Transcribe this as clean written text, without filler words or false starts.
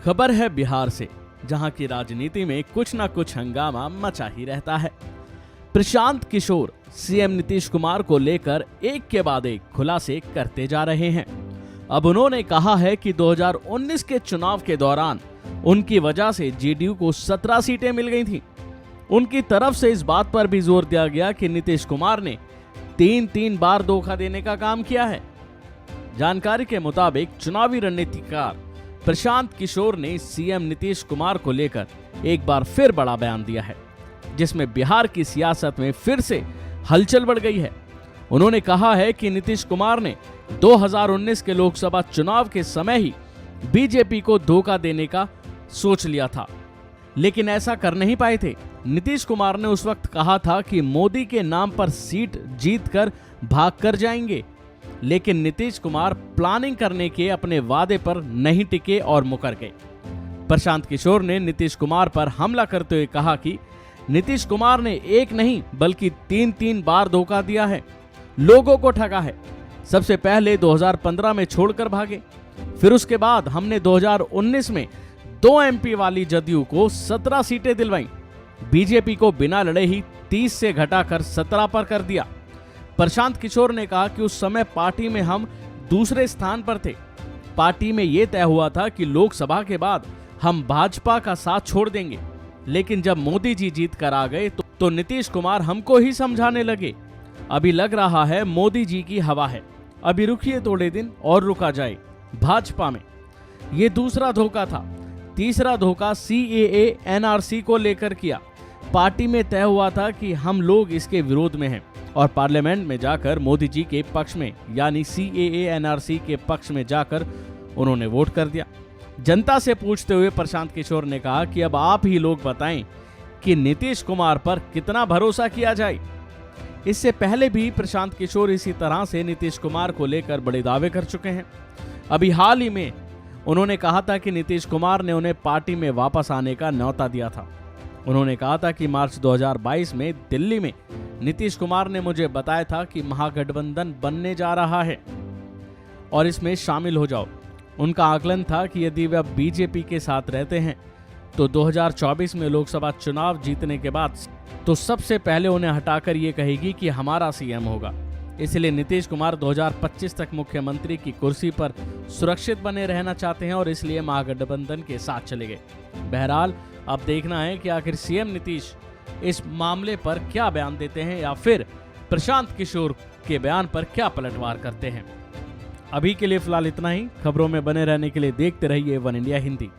खबर है बिहार से, जहां की राजनीति में कुछ न कुछ हंगामा मचा ही रहता है। प्रशांत किशोर सीएम नीतीश कुमार को लेकर एक के बाद एक खुलासे करते जा रहे हैं। अब उन्होंने कहा है कि 2019 के चुनाव के दौरान उनकी वजह से जेडीयू को 17 सीटें मिल गई थीं। उनकी तरफ से इस बात पर भी जोर दिया गया कि नीतीश कुमार ने तीन बार धोखा देने का काम किया है। जानकारी के मुताबिक चुनावी रणनीतिकार प्रशांत किशोर ने सीएम नीतीश कुमार को लेकर एक बार फिर बड़ा बयान दिया है, जिसमें बिहार की सियासत में फिर से हलचल बढ़ गई है। उन्होंने कहा है कि नीतीश कुमार ने 2019 के लोकसभा चुनाव के समय ही बीजेपी को धोखा देने का सोच लिया था, लेकिन ऐसा कर नहीं पाए थे। नीतीश कुमार ने उस वक्त कहा था कि मोदी के नाम पर सीट जीतकर भाग कर जाएंगे, लेकिन नीतीश कुमार प्लानिंग करने के अपने वादे पर नहीं टिके और मुकर गए। प्रशांत किशोर ने नीतीश कुमार पर हमला करते हुए कहा कि नीतीश कुमार ने एक नहीं बल्कि तीन बार धोखा दिया है, लोगों को ठगा है। सबसे पहले 2015 में छोड़कर भागे, फिर उसके बाद हमने 2019 में 2 एमपी वाली जदयू को 17 सीटें दिलवाई। बीजेपी को बिना लड़े ही 30 से घटाकर 17 पर कर दिया। प्रशांत किशोर ने कहा कि उस समय पार्टी में हम दूसरे स्थान पर थे। पार्टी में यह तय हुआ था कि लोकसभा के बाद हम भाजपा का साथ छोड़ देंगे, लेकिन जब मोदी जी जीत कर आ गए तो नीतीश कुमार हमको ही समझाने लगे। अभी लग रहा है मोदी जी की हवा है, अभी रुकिए थोड़े दिन और रुका जाए। भाजपा में ये दूसरा धोखा था। तीसरा धोखा CAA NRC को लेकर किया। पार्टी में तय हुआ था कि हम लोग इसके विरोध में हैं और पार्लियामेंट में जाकर मोदी जी के पक्ष में यानी CAA NRC के पक्ष में जाकर उन्होंने वोट कर दिया। जनता से पूछते हुए प्रशांत किशोर ने कहा कि अब आप ही लोग बताएं कि नीतीश कुमार पर कितना भरोसा किया जाए। इससे पहले भी प्रशांत किशोर इसी तरह से नीतीश कुमार को लेकर बड़े दावे कर चुके हैं। अभी हाल ही में उन्होंने कहा था कि नीतीश कुमार ने उन्हें पार्टी में वापस आने का न्योता दिया था। उन्होंने कहा था कि मार्च 2022 में दिल्ली में नीतीश कुमार ने मुझे बताया था कि महागठबंधन बनने जा रहा है और इसमें शामिल हो जाओ। उनका आकलन था कि यदि वे अब बीजेपी के साथ रहते हैं तो 2024 में लोकसभा चुनाव जीतने के बाद तो सबसे पहले उन्हें हटाकर ये कहेगी कि हमारा सीएम होगा। इसलिए नीतीश कुमार 2025 तक मुख्यमंत्री की कुर्सी पर सुरक्षित बने रहना चाहते हैं और इसलिए महागठबंधन के साथ चले गए। बहरहाल अब देखना है कि आखिर सीएम नीतीश इस मामले पर क्या बयान देते हैं या फिर प्रशांत किशोर के बयान पर क्या पलटवार करते हैं। अभी के लिए फिलहाल इतना ही। खबरों में बने रहने के लिए देखते रहिए वन इंडिया हिंदी।